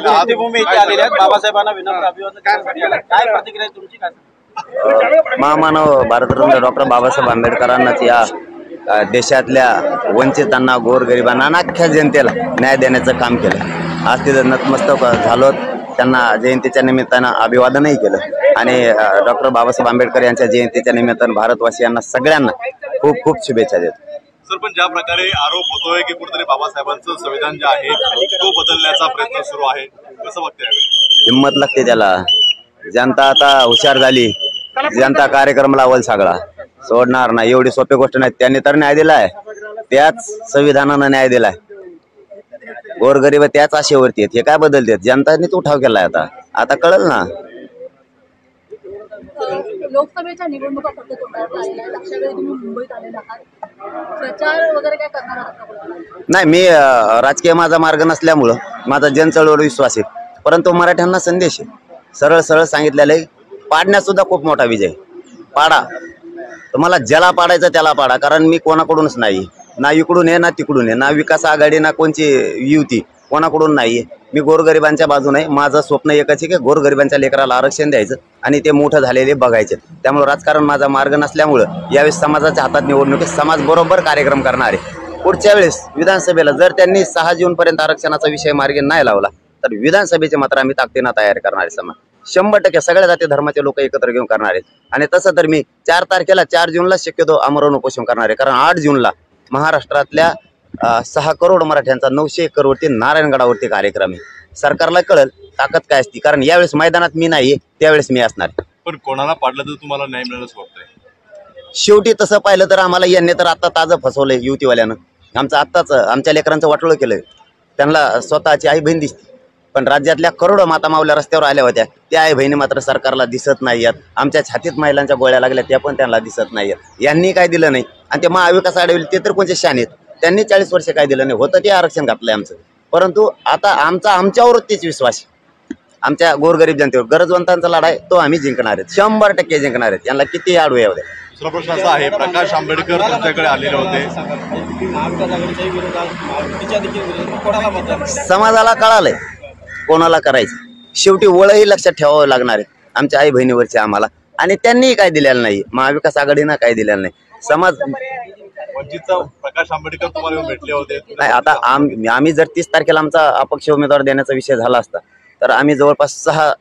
चैत्यभूमी इथे आलेले आहेत बाबासाहेबांना विनम्र अभिवादन करण्यासाठी आले. काय प्रतिक्रिया आहे तुमची? काय महामानव भारतरत्न डॉक्टर बाबासाहेब आंबेडकरांनाच या देशातल्या वंचितांना गोरगरिबांना आणि अख्ख्या जनतेला न्याय देण्याचं काम केलं। आज तिथं नतमस्तक झालो, त्यांना जयंतीच्या निमित्तानं अभिवादनही केलं आणि डॉक्टर बाबासाहेब आंबेडकर यांच्या जयंतीच्या निमित्तानं भारतवासियांना सगळ्यांना खूप खूप शुभेच्छा देतो। सर, पण ज्या प्रकारे आरोप होतोय की कुठेतरी बाबासाहेबांचं संविधान जे आहे तो बदलण्याचा प्रयत्न सुरू आहे, कसं बघताय? हिम्मत लागते त्याला। जनता आता हुशार झाली, जनता कार्यक्रम लावल सगळा, सोडणार नाही। एवढी सोपी गोष्ट नाही। त्यांनी तर न्याय दिलाय, त्याच संविधानानं न्याय दिलाय। गोरगरीब त्याच आशेवरती आहेत, हे काय बदलतात? जनतानेच उठाव केलाय। आता कळलं ना। लोकसभेच्या निवडणुका फक्त तोंडावर आलेल्या आहेत, अशा वेळी तुम्ही मुंबईत आलेला आहात, प्रचार वगैरे काय करणार आहात? नाही, मी राजकीय माझा मार्ग नसल्यामुळं माझा जनचळवळीवर विश्वास आहे, परंतु मराठ्यांना संदेश आहे। सरळ सरळ सांगितलेलं आहे, पाडण्यात सुद्धा खूप मोठा विजय। पाडा, तुम्हाला ज्याला पाडायचं त्याला पाडा, कारण मी कोणाकडूनच नाही, ना इकडून आहे ना तिकडून आहे, ना विकास आघाडी ना कोणची युती, कोणाकडून नाही। मी गोरगरिबांच्या बाजूने, माझं स्वप्न एकच आहे की गोरगरिबांच्या लेकराला आरक्षण द्यायचं आणि ते मोठं झालेले बघायचे। त्यामुळे राजकारण माझा मार्ग नसल्यामुळं यावेळेस समाजाच्या हातात निवडणूक आहे, समाज बरोबर कार्यक्रम करणार आहे। पुढच्या वेळेस विधानसभेला जर त्यांनी 6 जूनपर्यंत आरक्षणाचा विषय मार्गी नाही लावला तर विधानसभेचे मात्र आम्ही ताकदीनं तयार करणार आहे। समाज 100% सगळ्या जाती धर्माचे लोक एकत्र घेऊन करणार आहेत। आणि तसं तर मी 4 तारखेला 4 जूनला शक्यतो आमरण उपोषण करणार आहे, कारण 8 जूनला महाराष्ट्रातल्या 6 करोड मराठ्यांचा 901 करोडवरती नारायणगडावरती कार्यक्रम आहे। सरकारला कळल ताकद काय असती, कारण यावेळेस मैदानात मी नाहीये, त्यावेळेस मी असणार। पण कोणाला पाडलं तर तुम्हाला न्याय मिळेल असं वाटतंय? शेवटी तसं पाहिलं तर आम्हाला यांनी तर आता ताजं फसवलंय युतीवाल्यानं। आमचं आत्ताच आमच्या लेकरांचं वाटोळं केलंय। त्यांना स्वतःची आई बहीण दिसते, पण राज्यातल्या करोडो माता मावल्या रस्त्यावर आल्या होत्या, त्या आई बहिणी मात्र सरकारला दिसत नाहीयेत। आमच्या छातीत महिलांच्या गोळ्या लागल्या, त्या पण त्यांना दिसत नाहीयेत। यांनी काय दिलं नाही, आणि ते महाविकास आघाडी ते तर कोणते शान आहेत, त्यांनी 40 वर्ष काय दिलं नाही। होतं ते आरक्षण घातलंय आमचं, परंतु आता आमच्यावरतीच विश्वास, आमच्या गोरगरीब जनतेवर। गरजवंतांचा लढा आहे तो आम्ही जिंकणार आहेत, 100% जिंकणार आहेत। यांना किती आडू येऊ द्या। दुसरा प्रश्न असा आहे, प्रकाश आंबेडकर तुमच्याकडे आलेले होते, समाजाला कळालंय कोणाला करायचं। शेवटी वळही लक्षात ठेवावं लागणार आहे आमच्या आई बहिणीवरची आम्हाला, आणि त्यांनी काय दिलेलं नाही, महाविकास आघाडीनं काय दिलेलं नाही। समाज प्रकाश आंबेडकर तुम्हाला भेटले होते नाही। आता आम्ही जर 30 तारखेला आमचा अपक्ष उमेदवार देण्याचा विषय झाला असता तर आम्ही जवळपास 6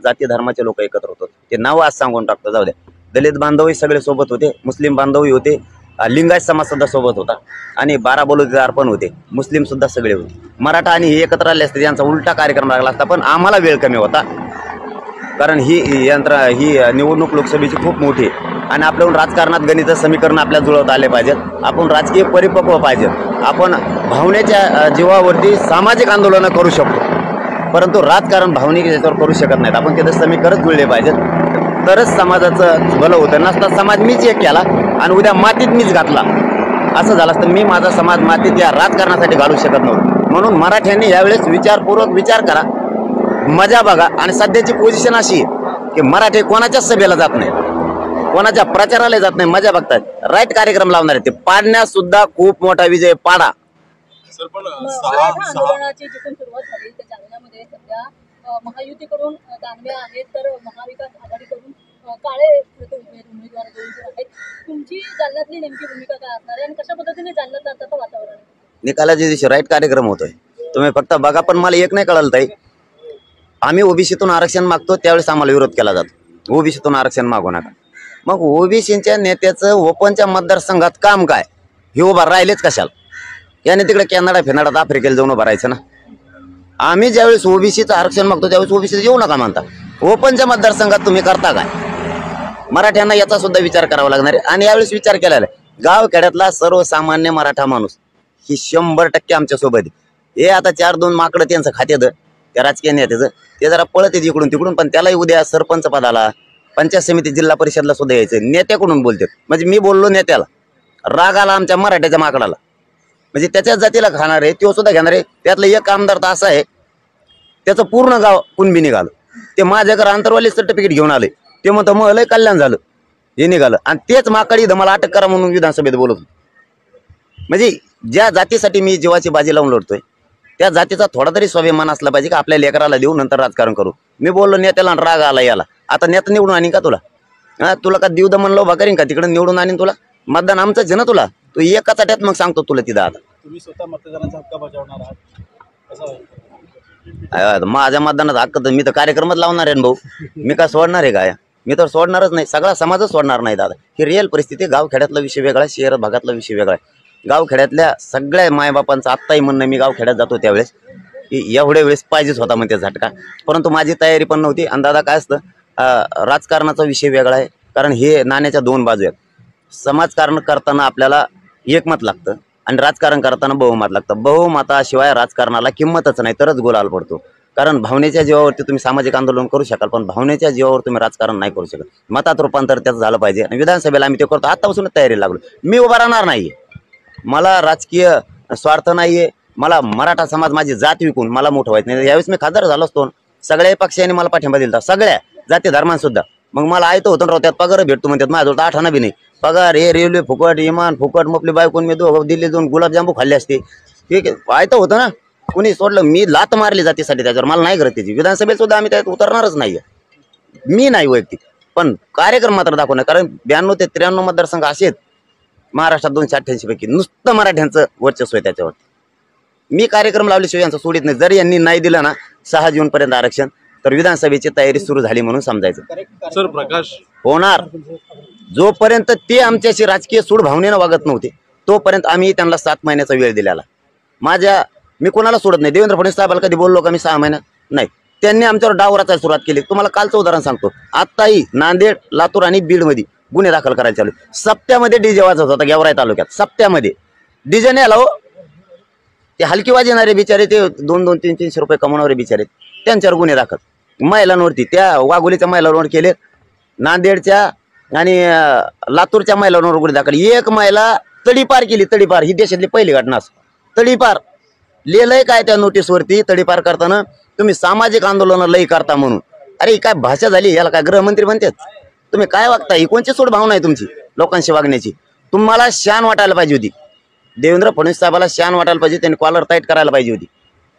जाती धर्माचे लोक एकत्र होतो। ते नाव आज सांगून टाकतो, जाऊ द्या। दलित बांधवही सगळे सोबत होते, मुस्लिम बांधवही होते, लिंगायत समाज सुद्धा सोबत होता, आणि 12 बलुतेदार पण होते, मुस्लिम सुद्धा सगळे होते। मराठा आणि हे एकत्र आले असते यांचा उलटा कार्यक्रम लागला असता, पण आम्हाला वेळ कमी होता, कारण ही निवडणूक लोकसभेची खूप मोठी आहे आणि आपल्याकडून राजकारणात गणित समीकरण आपल्या जुळवता आले पाहिजेत। आपण राजकीय परिपक्व पाहिजेत, आपण भावनेच्या जीवावरती सामाजिक आंदोलनं करू शकतो, परंतु राजकारण भावनिक याच्यावर करू शकत नाहीत। आपण तिथे समीकरण जुळले पाहिजेत, तरच समाजाचं भलं होतं। नसता समाज मीच एक केला आणि उद्या मातीत मीच घातला असं झालं असतं, मी माझा समाज मातीत या राजकारणासाठी घालू शकत नव्हतो। म्हणून मराठ्यांनी यावेळेस विचारपूर्वक विचार करा, मजा बघा। आणि सध्याची पोझिशन अशी आहे की मराठी कोणाच्याच सभेला जात नाही, कोणाच्या प्रचाराला जात नाही, मजा बघतात, राईट कार्यक्रम लावणार आहे ते। पाडण्यात सुद्धा खूप मोठा विजय पाडा। सर, पण आंदोलनाची जिथून सुरुवात झाली त्या जालन्यामध्ये सध्या महायुतीकडून दानवे आहेत, तर महाविकास आघाडीकडून काळे उमेदवार आहेत। तुमची जालन्यातली नेमकी भूमिका काय असणार आहे आणि कशा पद्धतीने जालन्यात जाताचं वातावरण आहे? निकालाच्या दिवशी राईट कार्यक्रम होतोय, तुम्ही फक्त बघा। पण मला एक नाही कळलं ताई, आम्ही ओबीसीतून आरक्षण मागतो त्यावेळेस आम्हाला विरोध केला जातो, ओबीसीतून आरक्षण मागू नका। मग ओबीसीच्या नेत्याचं ओपनच्या मतदारसंघात काम काय, हे उभा राहिलेच कशाला? याने तिकडे कॅनडा फिनाडात आफ्रिकेला जाऊन भरायचं ना। आम्ही ज्यावेळेस ओबीसीचं आरक्षण मागतो त्यावेळेस ओबीसीचं येऊ नका म्हणता, ओपनच्या मतदारसंघात तुम्ही करता काय? मराठ्यांना याचा सुद्धा विचार करावा लागणार आहे, आणि यावेळेस विचार केलेला आहे। गाव खेड्यातला सर्वसामान्य मराठा माणूस ही 100% आमच्या सोबत आहे। हे आता 4-2 माकडं त्यांचं खात्यात त्या राजकीय नेत्याचं, ते जरा पळत येते इकडून तिकडून, पण त्यालाही उद्या सरपंच पदाला, पंचायत समिती, जिल्हा परिषदला सुद्धा यायचं। नेत्याकडून बोलतात, म्हणजे मी बोललो नेत्याला, राग आला आमच्या मराठ्याच्या माकडाला, म्हणजे त्याच्याच जातीला खाणार आहे तो सुद्धा घेणार आहे। त्यातलं एक आमदार तर असा आहे, त्याचं पूर्ण गाव कुणबी निघालं, ते माझ्याकडे आंतरवाली सर्टिफिकेट घेऊन आले, ते म्हणतं मग लय कल्याण झालं, हे निघालं, आणि तेच माकडी मला अटक करा म्हणून विधानसभेत बोलत। म्हणजे ज्या जातीसाठी मी जीवाची बाजी लावून लढतोय त्या जातीचा थोडा तरी स्वाभिमान असला पाहिजे की आपल्या लेकराला देऊ नंतर राजकारण करू. मी बोललो नेत्याला राग आला याला, आता नेता निवडून आणीन का तुला? तुला का देऊ दमन उभा करीन का तिकडे निवडून आणीन तुला? मतदान आमचंच आहे ना तुला. तू एका चाट्यात मग सांगतो तुला तिथं. आता तुम्ही स्वतः मतदानाचा हक्क बजावणार आहात, कसं माझ्या मतदानाचा हक्क तर मी तर कार्यक्रमच लावणार आहे भाऊ. मी काय सोडणार आहे काय? मी तर सोडणारच नाही, सगळा समाजच सोडणार नाही दादा. ही रिअल परिस्थिती. गावखेड्यातला विषय वेगळा आहे, शहर भागातला विषय वेगळा आहे. गावखेड्यातल्या सगळ्या मायबापांचं आत्ताही म्हणणं, मी गावखेड्यात जातो त्यावेळेस की एवढ्या वेळेस पाहिजेच होता म्हणते झटका, परंतु माझी तयारी पण नव्हती. आणि दादा काय असतं, राजकारणाचा विषय वेगळा आहे, कारण हे नाण्याच्या दोन बाजू आहेत. समाजकारण करताना आपल्याला एकमत लागतं आणि राजकारण करताना बहुमत लागतं. बहुमताशिवाय राजकारणाला किंमतच नाही, तरच गुलाल पडतो. कारण भावनेच्या जीवावरती तुम्ही सामाजिक आंदोलन करू शकाल, पण भावनेच्या जीवावर तुम्ही राजकारण नाही करू शकत. मतात रूपांतर त्याचं झालं पाहिजे आणि विधानसभेला आम्ही ते करतो. आतापासूनच तयारी लागलो. मी उभा राहणार नाही, मला राजकीय स्वार्थ नाहीये. मला मराठा समाज, माझी जात विकून मला मोठं व्हायचं नाही. यावेळेस मी खासदार झालो असतो, सगळ्या पक्षांनी मला पाठिंबा दिला, सगळ्या जाती धर्मांसुद्धा. मग मला आयतं होतं राव, त्यात पगार भेटतो म्हणतात. माझ्याजवळ 8 आणा बी नाही पगार. हे रेल्वे फुकट, इमान फुकट, मपली बायकोन मी दिल्ली जाऊन गुलाबजांबू खाल्ले असते. ठीक आहे, आयतं होतं ना, कुणी सोडलं. मी लात मारली जातीसाठी, त्याच्यावर मला नाही करत त्याची. विधानसभेत सुद्धा आम्ही त्यात उतरणारच नाहीये, मी नाही वैयक्तिक, पण कार्यक्रम मात्र दाखवणार. कारण 92 ते 93 मतदारसंघ असे आहेत महाराष्ट्रात 288 पैकी, नुसतं मराठ्यांचं वर्चस्व आहे त्याच्यावरती. मी कार्यक्रम लावल्याशिवाय यांचं सोडित नाही. जर यांनी नाही दिलं ना 6 जूनपर्यंत आरक्षण, तर विधानसभेची तयारी सुरू झाली म्हणून समजायचं. सर प्रकाश होणार. जोपर्यंत ते आमच्याशी राजकीय सूड भावनेनं वागत नव्हते तोपर्यंत आम्ही त्यांना 7 महिन्याचा वेळ दिलेला. मी कोणाला सोडत नाही. देवेंद्र फडणवीस साहेबाला कधी बोललो का मी 6 महिन्यात? नाही. त्यांनी आमच्यावर डाव रचायला सुरुवात केली. तुम्हाला कालचं उदाहरण सांगतो. आत्ताही नांदेड, लातूर आणि बीडमध्ये गुन्हे दाखल करायला चालू. सप्त्यामध्ये डीजे वाजत होता गेवराई तालुक्यात. सप्त्यामध्ये डीजे नाही आला हो. ते हलकी वाजणारे बिचारे, ते 2-2, 300 रुपये कमवणारे बिचारे, त्यांच्यावर गुन्हे दाखल. महिलांवरती, त्या वाघोलीच्या महिलांवर केले, नांदेडच्या आणि लातूरच्या महिलांवर गुन्हे दाखल. एक महिला तडीपार केली. तडीपार ही देशातली पहिली घटना. तडीपार लिहिलंय काय त्या नोटीसवरती? तडीपार करताना तुम्ही सामाजिक आंदोलन लई करता म्हणून. अरे काय भाषा झाली? याला काय गृहमंत्री म्हणतात? तुम्ही काय वागता? ही कोणची सोड भावना आहे तुमची लोकांशी वागण्याची? तुम्हाला शान वाटायला पाहिजे होती. देवेंद्र फडणवीस साहेबाला शान वाटायला पाहिजे. त्यांनी कॉलर टाईट करायला पाहिजे होती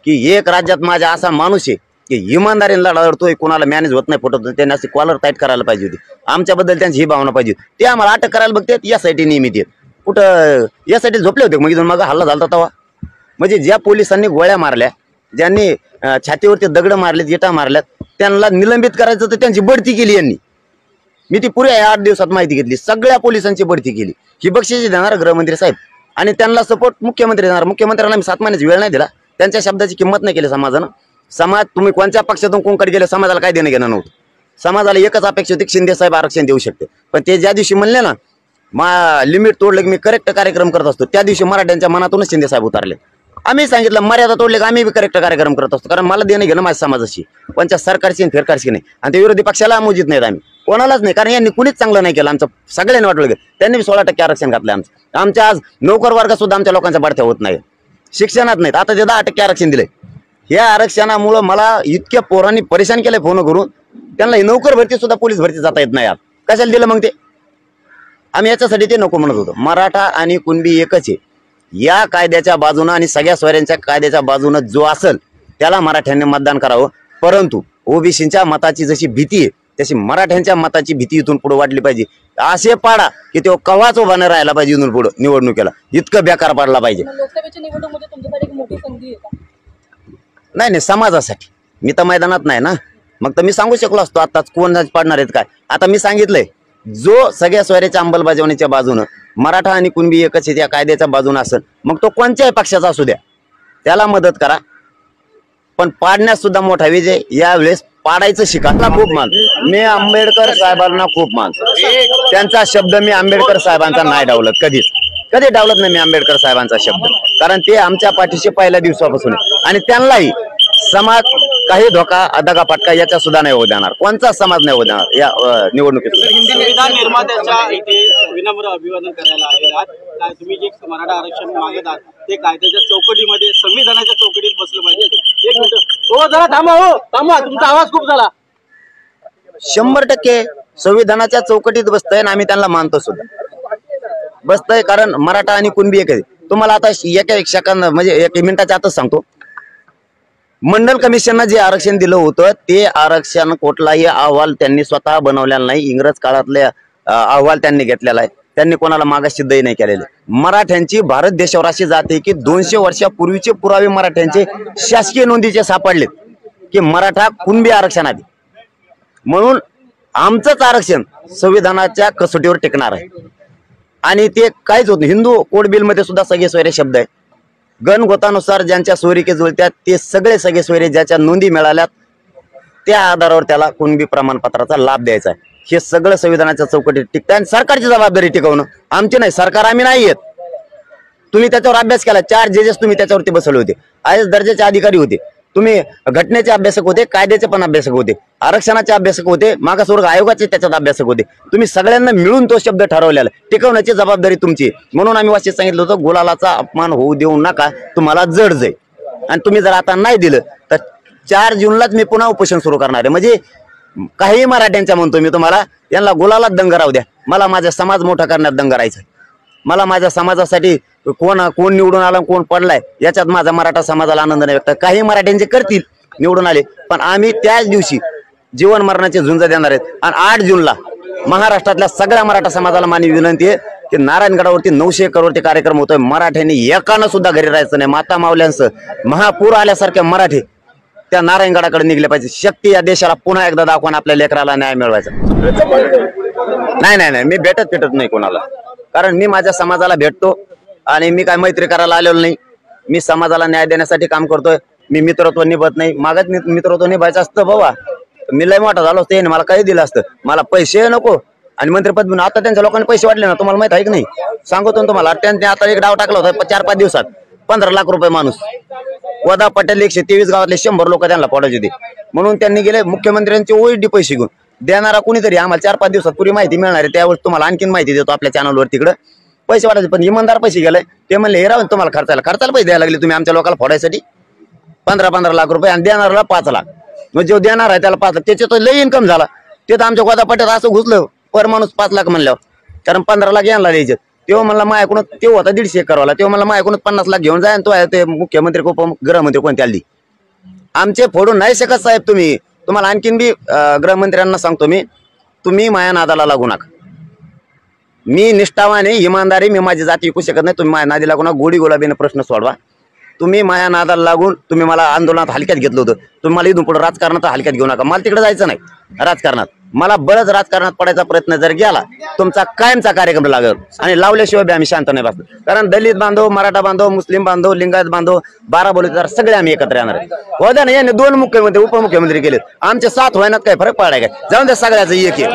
की एक राज्यात माझा असा माणूस आहे की इमानदारीने लढतोय, कोणाला मॅनेज होत नाही, फोटो. त्यांनी अशी कॉलर टाईट करायला पाहिजे होती. आमच्याबद्दल त्यांची ही भावना पाहिजे. ते आम्हाला अटक करायला बघतात यासाठी नियमित येत. कुठं यासाठी झोपले होते मग? मग हल्ला झाला तेव्हा म्हणजे ज्या पोलिसांनी गोळ्या मारल्या, ज्यांनी छातीवरती दगड मारलेत, विटा मारल्यात, त्यांना निलंबित करायचं तर त्यांची बढती केली यांनी. मी ती पुऱ्या 8 दिवसात माहिती घेतली. सगळ्या पोलिसांची बढती केली. ही बक्षीस देणार गृहमंत्री साहेब आणि त्यांना सपोर्ट मुख्यमंत्री देणार. मुख्यमंत्र्यांना मी 7 महिन्याची वेळ नाही दिला. त्यांच्या शब्दाची किंमत नाही केली समाजानं. समाज, तुम्ही कोणत्या पक्षातून कोणकडे गेले, समाजाला काय देणं घेणं नव्हतं. समाजाला एकच अपेक्षा होती, शिंदे साहेब आरक्षण देऊ शकते. पण ते ज्या दिवशी म्हणले ना लिमिट तोडलं की मी करेक्ट कार्यक्रम करत असतो, त्या दिवशी मराठ्यांच्या मनातूनच शिंदे साहेब उतारले. आम्ही सांगितलं मर्यादा तोडले की आम्ही करेक्ट कार्यक्रम करत असतो, कारण मला देणं घेणं माझ्या समाजाशी, कोणत्या सरकारची फेरकारची नाही. आणि ते विरोधी पक्षाला मोजित नाहीत आम्ही, कोणालाच नाही. कारण यांनी कुणीच चांगलं नाही केलं. आमचं सगळ्यांनी वाटलं की त्यांनी 16% आरक्षण घातलं. आमच्या आज नोकर वर्ग सुद्धा आमच्या लोकांच्या बढत्या होत नाही, शिक्षणात नाहीत. आता ते 10% आरक्षण दिले. या आरक्षणामुळं मला इतक्या पोरांनी परेशान केलंय फोन करून. त्यांना नोकर भरती सुद्धा पोलीस भरती जाता येत नाही. कशाला दिलं मग ते? आम्ही याच्यासाठी ते नको म्हणत होतो. मराठा आणि कुणबी एकच आहे. या कायद्याच्या बाजूनं आणि सगळ्या सोयऱ्यांच्या कायद्याच्या बाजूनं जो असेल त्याला मराठ्यांनी मतदान करावं. परंतु ओबीसीच्या मताची जशी भीती आहे तशी मराठ्यांच्या मताची भीती इथून पुढे वाढली पाहिजे. असे पाडा की तो कवाच उभा नाही राहायला पाहिजे इथून पुढे निवडणुकीला, इतकं बेकार पाडला पाहिजे. लोकसभेच्या निवडणुकीमध्ये तुमच्यासाठी एक मोठी संधी आहे का? नाही समाजासाठी. मी तर मैदानात नाही ना, मग तर मी सांगू शकलो असतो आताच कोण पाडणार आहेत काय. आता मी सांगितलंय, जो सगळ्या सोयऱ्याच्या अंमलबजावणीच्या बाजूनं मराठा आणि कुणबी एकच आहे त्या कायद्याच्या बाजूनं असेल, मग तो कोणत्याही पक्षाचा असू द्या, त्याला मदत करा. पण पाडण्यास सुद्धा मोठा विजय. यावेळेस पाडायचं शिकायला खूप मान. मी आंबेडकर साहेबांना खूप मानतो. त्यांचा शब्द मी आंबेडकर साहेबांचा नाही डावलत, कधी डावलत नाही मी आंबेडकर साहेबांचा शब्द. कारण ते आमच्या पाठीशी पहिल्या दिवसापासून आहे. आणि त्यांनाही समाज काही धोका दगाफटका याच्या सुद्धा नाही होऊ देणार. कोणता समाज नाही होऊ देणार या निवडणुकीत. संविधान निर्मात्याच्या इथे विनम्र अभिवादन करायला आलेले आहात. तुम्ही जे मराठा आरक्षण मागत आहात ते कायद्याच्या चौकटीमध्ये, संविधानाच्या चौकटीत बसलं पाहिजे. एक मिनिट हो, जरा थांबा. हो थांबा, तुमचा आवाज खूप झाला. 100% संविधानाच्या चौकटीत बसतंय आणि आम्ही त्यांना मानतो सुद्धा बसतंय. कारण मराठा आणि कुणबी एक आहे. तुम्हाला आता एका सेकंद म्हणजे 1 मिनिटाच्या आतच सांगतो. मंडल कमिशननं जे आरक्षण दिलं होतं ते आरक्षण कुठलाही अहवाल त्यांनी स्वतः बनवलेला नाही. इंग्रज काळातले अहवाल त्यांनी घेतलेला आहे. त्यांनी कोणाला मागास सिद्धही नाही केलेले. मराठ्यांची भारत देशावर अशी जाते की 200 वर्षापूर्वीचे पुरावे मराठ्यांचे शासकीय नोंदीचे सापडलेत की मराठा कुणबी आरक्षण आधी. म्हणून आमचंच आरक्षण संविधानाच्या कसोटीवर टिकणार आहे आणि ते काहीच होत नाही. हिंदू कोड बिल मध्ये सुद्धा सगळे सोयरे शब्द आहे. गणगोतानुसार ज्यांच्या सोयरिके जुळत्यात ते सगळे सगळे सोयरे ज्याच्या नोंदी मिळाल्यात त्या आधारावर त्याला कुणबी प्रमाणपत्राचा लाभ द्यायचा आहे. हे सगळं संविधानाच्या चौकटीत टिकतं आणि सरकारची जबाबदारी टिकवणं आमची नाही. सरकार आम्ही नाही येत. तुम्ही त्याच्यावर अभ्यास केला. 4 जजेस तुम्ही त्याच्यावरती बसवले होते. IAS दर्जाचे अधिकारी होते. तुम्ही घटनेचे अभ्यासक होते, कायद्याचे पण अभ्यासक होते, आरक्षणाचे अभ्यासक होते, मागासवर्ग आयोगाचे त्याच्यात अभ्यासक होते. तुम्ही सगळ्यांना मिळून तो शब्द ठरवलेला. टिकवण्याची जबाबदारी तुमची. म्हणून आम्ही वाचित सांगितलं होतं गुलालाचा अपमान होऊ देऊ नका, तुम्हाला जड जाईल. आणि तुम्ही जर आता नाही दिलं तर 4 जूनलाच मी पुन्हा उपोषण सुरू करणार आहे. म्हणजे काही मराठ्यांच्या म्हणतो मी तुम्हाला, यांना गुलालात दंग राहू द्या. मला माझा समाज मोठा करण्यात दंग राहायचा. मला माझ्या समाजासाठी कोण निवडून आला कोण पडलाय याच्यात माझा मराठा समाजाला आनंद नाही व्यक्त. काही मराठ्यांचे करतील निवडून आले, पण आम्ही त्याच दिवशी जीवन मरणाचे झुंज देणार आहेत. आणि 8 जूनला महाराष्ट्रातल्या सगळ्या मराठा समाजाला मानवी विनंती आहे की नारायणगडावरती 900 एकरवरती कार्यक्रम होतोय. मराठ्यांनी एकानं सुद्धा घरी राहायचं नाही. माता मावल्यांसह महापूर आल्यासारख्या मराठी त्या नारायणगडाकडे निघले पाहिजे. शक्ती या देशाला पुन्हा एकदा दाखवून आपल्या लेकराला न्याय मिळवायचा. नाही मी भेटत नाही कोणाला. कारण मी माझ्या समाजाला भेटतो आणि मी काय मैत्री करायला आलेलो नाही. मी समाजाला न्याय देण्यासाठी काम करतोय. मी मित्रत्व निभत नाही. मागत मित्रत्व निभायचं असतं बाबा. मी लय मोठा झालो असतो, मला काही दिलं असतं. मला पैसे नको आणि मंत्रिपद म्हणून. आता त्यांच्या लोकांनी पैसे वाटले ना, तुम्हाला माहित आहे की नाही? सांगतो ना तुम्हाला. त्यांनी आता एक डाव टाकला होता 4-5 दिवसात 15 लाख रुपये माणूस. वदा पटेल 123 गावातले 100 लोक त्यांना पडायचे होते. म्हणून त्यांनी गेले मुख्यमंत्र्यांचे ओईडी पैसे घेऊन. देणारा कुणीतरी आम्हाला 4-5 दिवसात पुरी माहिती मिळणार आहे. त्यावेळेस तुम्हाला आणखीन माहिती देतो आपल्या चॅनलवर. तिकडे पैसे वाटायचे, पण इमानदार पैसे गेले. ते म्हणले हे राहून तुम्हाला खर्चाला पैसे द्यायला लागले तुम्ही आमच्या लोकांना फोडायसाठी 15-15 लाख रुपये आणि देणाऱ्याला 5 लाख. मग जो देणार आहे त्याला 5 लाख. त्याचे तो लई इन्कम झाला. ते तर आमच्या गोदा पट्ट्यात असं घुसलं पर माणूस 5 लाख म्हणल्यावर. कारण 15 लाख यांना द्यायचे. तेव्हा म्हणला माझ्याकडून तेव्हा होता 150 एकरवाला. तेव्हा मला माझ्याकडून 50 लाख घेऊन जाय. तो ते मुख्यमंत्री गृहमंत्री कोणत्या आली आमचे फोडून नाही शकत साहेब तुम्ही. तुम्हाला आणखीन बी गृहमंत्र्यांना सांगतो मी, तुम्ही माया नादाला लागू नका. मी निष्ठावान आहे, इमानदारी. मी माझी जाती विकू शकत नाही. तुम्ही माझ्या नादी लागू नका. गोडी गुलाबीने प्रश्न सोडवा. तुम्ही माया नादाला लागून तुम्ही मला आंदोलनात हलक्यात घेतलं होतं. तुम्ही मला इथून पुढे राजकारणात हलक्यात घेऊ नका. मला तिकडे जायचं नाही राजकारणात. मला बळच राजकारणात पडायचा प्रयत्न जर गेला तुमचा कायमचा कार्यक्रम लागेल. आणि लावल्याशिवाय बी आम्ही शांत नाही बसतो. कारण दलित बांधव, मराठा बांधव, मुस्लिम बांधव, लिंगायत बांधव, 12 बलुतेदार सगळे आम्ही एकत्र येणार आहे. हो द्या ना. याने 2 मुख्यमंत्री उपमुख्यमंत्री केलेत. आमचे 7 व्हायनात काय फरक पडाय काय? जाऊन द्या सगळ्याचं एक.